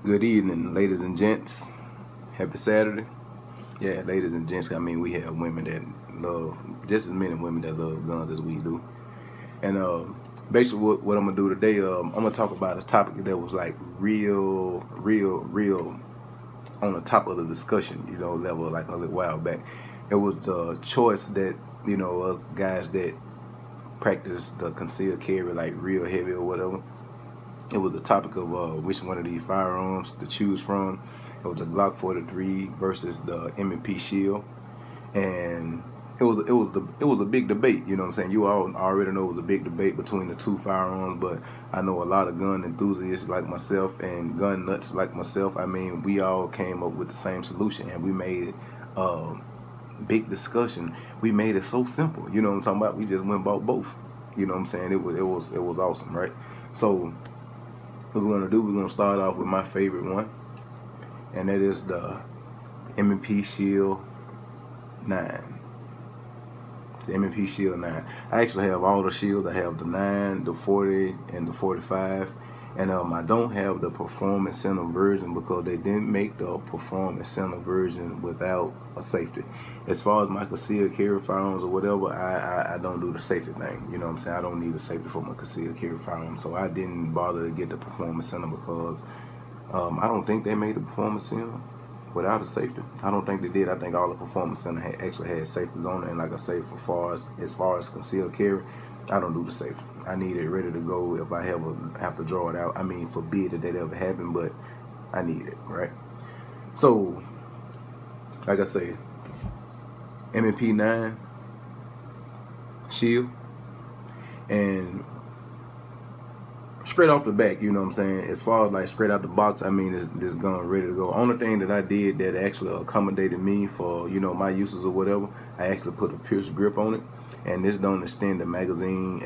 Good evening, ladies and gents. Happy Saturday. Yeah, ladies and gents, I mean, we have women that love, just as many women that love guns as we do. And basically what I'm going to do today, I'm going to talk about a topic that was like real on the top of the discussion, level like a little while back. It was the choice that, us guys that practice the concealed carry like real heavy or whatever. It was the topic of which one of these firearms to choose from. It was the Glock 43 versus the M&P Shield, and it was a big debate. You know what I'm saying? You all already know it was a big debate between the two firearms, but I know a lot of gun enthusiasts like myself and gun nuts like myself. I mean, we all came up with the same solution, and we made it big discussion. We made it so simple. You know what I'm talking about? We just went and bought both. You know what I'm saying? It was awesome, right? So what we're gonna do, we're gonna start off with my favorite one, and that is the M&P Shield 9. The M&P Shield 9. I actually have all the shields. I have the 9, the 40, and the 45. And I don't have the Performance Center version because they didn't make the Performance Center version without a safety. As far as my concealed carry firearms or whatever, I don't do the safety thing. You know what I'm saying? I don't need a safety for my concealed carry firearms. So I didn't bother to get the Performance Center because I don't think they made the Performance Center without a safety. I don't think they did. I think all the Performance Center actually had safeties on it. And like I say, as far as concealed carry, I don't do the safety. I need it ready to go if I have to draw it out. I mean, forbid that ever happen, but I need it, right? So, like I say, M&P 9 Shield, and straight off the back, you know what I'm saying, as far as like straight out the box, I mean, this gun ready to go. Only thing that I did that actually accommodated me for, my uses or whatever, I actually put a pierced grip on it. And this don't extend the magazine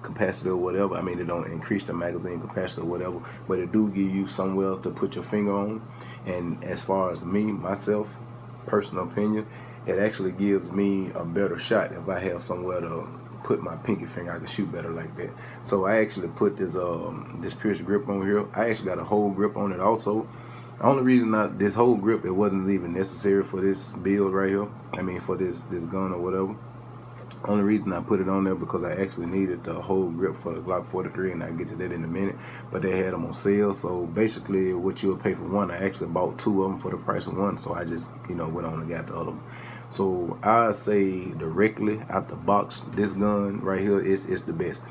capacity or whatever. I mean, it don't increase the magazine capacity or whatever, but it do give you somewhere to put your finger on. And as far as myself, personal opinion, it actually gives me a better shot if I have somewhere to put my pinky finger. I can shoot better like that. So I actually put this pierced grip on here. I actually got a whole grip on it also. The only reason this whole grip, it wasn't even necessary for this build right here. I mean, for this gun or whatever. Only reason I put it on there because I actually needed the whole grip for the Glock 43, and I'll get to that in a minute. But they had them on sale, so basically what you'll pay for one, I actually bought two of them for the price of one, so I just, went on and got the other one. So I say directly out the box, this gun right here is the best.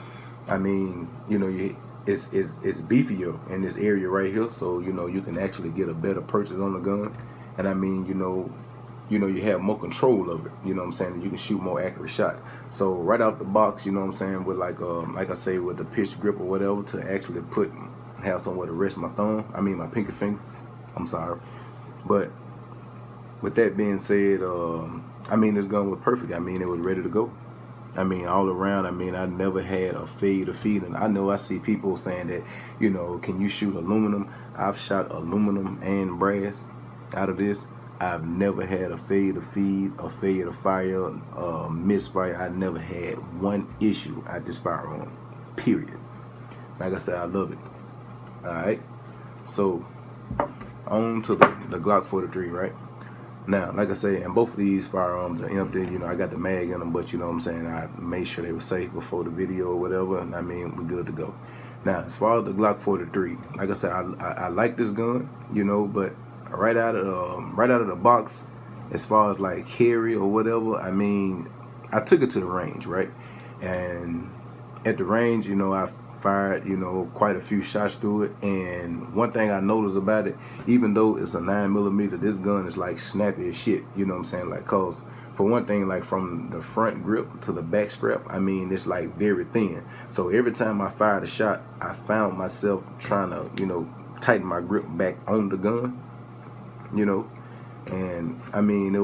I mean, it's beefier in this area right here, so you can actually get a better purchase on the gun. And I mean, you have more control of it, you know what I'm saying? You can shoot more accurate shots. So right out the box, you know what I'm saying, with like I say, with the pierced grip or whatever, to actually have somewhere to rest my my pinky finger, I'm sorry. But with that being said, I mean, this gun was perfect. I mean, it was ready to go. I mean, all around, I mean, I never had a fade or feeling. I know I see people saying that, can you shoot aluminum? I've shot aluminum and brass out of this. I've never had a fade to feed, a fade to fire, misfire. I never had one issue at this firearm, period. Like I said, I love it. Alright, so on to the Glock 43, right? Now, like I say, and both of these firearms are empty. I got the mag in them, but you know what I'm saying, I made sure they were safe before the video or whatever, and I mean, we're good to go. Now, as far as the Glock 43, like I said, I like this gun, but right out of the box, as far as like carry or whatever, I mean, I took it to the range, right? And at the range, I fired, quite a few shots through it. And one thing I noticed about it, even though it's a 9mm, this gun is like snappy as shit, you know what I'm saying? Like, cause for one thing, like from the front grip to the back strap, I mean, it's like very thin. So every time I fired a shot, I found myself trying to, tighten my grip back on the gun. And I mean, it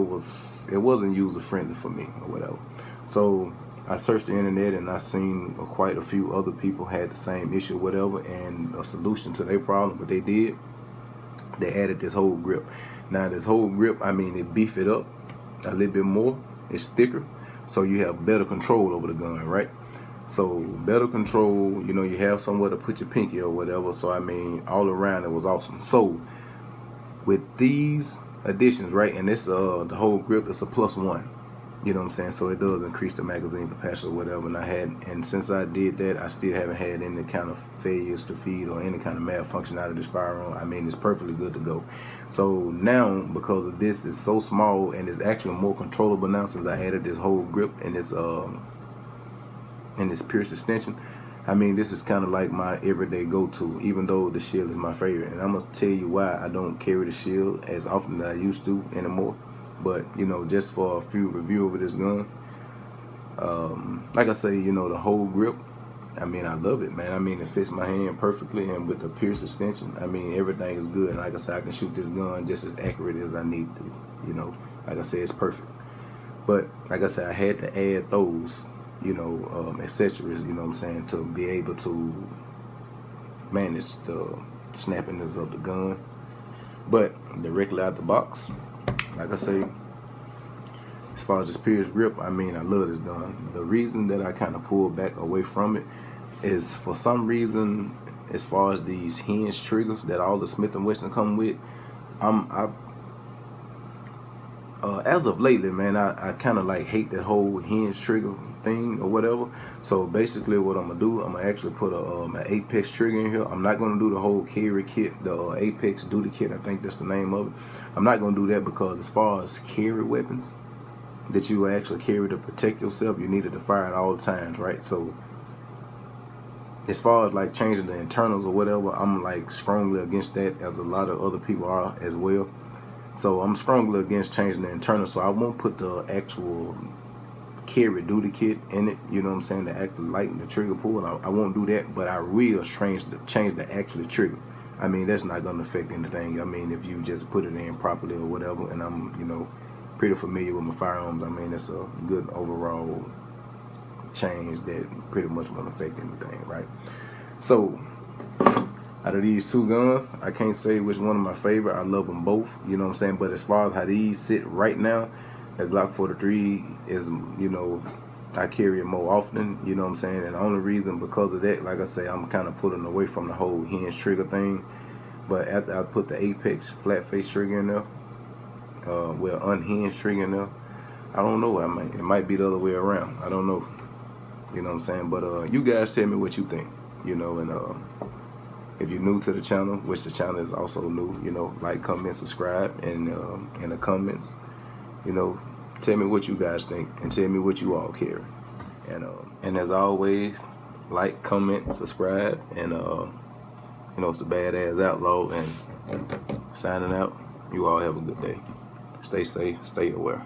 wasn't user friendly for me or whatever. So I searched the internet and I seen quite a few other people had the same issue or whatever, and a solution to their problem. What they did, they added this whole grip. Now this whole grip, I mean, it beef it up a little bit more. It's thicker, so you have better control over the gun, right? So better control, you know, you have somewhere to put your pinky or whatever. So I mean, all around it was awesome. So with these additions, right, and this the whole grip is a +1. You know what I'm saying? So it does increase the magazine capacity or whatever. And since I did that, I still haven't had any kind of failures to feed or any kind of malfunction out of this firearm. I mean, it's perfectly good to go. So now, because of this, it's so small and it's actually more controllable now since I added this whole grip and this pierce extension. I mean, this is kind of like my everyday go-to, even though the shield is my favorite. And I'm gonna tell you why I don't carry the shield as often as I used to anymore. But you know, just for a few review over this gun, like I say, you know, the whole grip, I mean, I love it, man. I mean, it fits my hand perfectly, and with the pierce extension, I mean, everything is good. And like I said, I can shoot this gun just as accurate as I need to. You know, like I said, it's perfect. But like I said, I had to add those, you know, accessories, you know what I'm saying, to be able to manage the snappiness of the gun. But directly out the box, like I say, as far as this pierce grip, I mean, I love this gun. The reason that I kind of pulled back away from it is, for some reason, as far as these hinge triggers that all the Smith & Wesson come with, as of lately, man, I kind of like hate that whole hinge trigger thing or whatever. So basically what I'm gonna do, I'm gonna actually put an Apex trigger in here. I'm not gonna do the whole carry kit, the Apex duty kit, I think that's the name of it. I'm not gonna do that because as far as carry weapons that you actually carry to protect yourself, you needed to fire at all times, right? So as far as like changing the internals or whatever, I'm like strongly against that, as a lot of other people are as well. So I'm strongly against changing the internal. So I won't put the actual carry duty kit in it, you know what I'm saying, to actually lighten the trigger pull. I won't do that, but I will change the actual trigger. I mean, that's not gonna affect anything. I mean, if you just put it in properly or whatever, and I'm, you know, pretty familiar with my firearms, I mean, it's a good overall change that pretty much won't affect anything, right? So out of these two guns, I can't say which one of my favorite. I love them both, you know what I'm saying, but as far as how these sit right now, the Glock 43 is, you know, I carry it more often, you know what I'm saying, and the only reason because of that, like I say, I'm kind of pulling away from the whole hinge trigger thing. But after I put the Apex flat face trigger in there, well, unhinged trigger in there, I don't know, it might be the other way around, I don't know, you know what I'm saying. But you guys tell me what you think, you know, and if you're new to the channel, which the channel is also new, you know, like, comment, subscribe, and in the comments, you know, tell me what you guys think and tell me what you all carry. And as always, like, comment, subscribe, and you know, it's the Badass Outlaw, and signing out. You all have a good day. Stay safe, stay aware.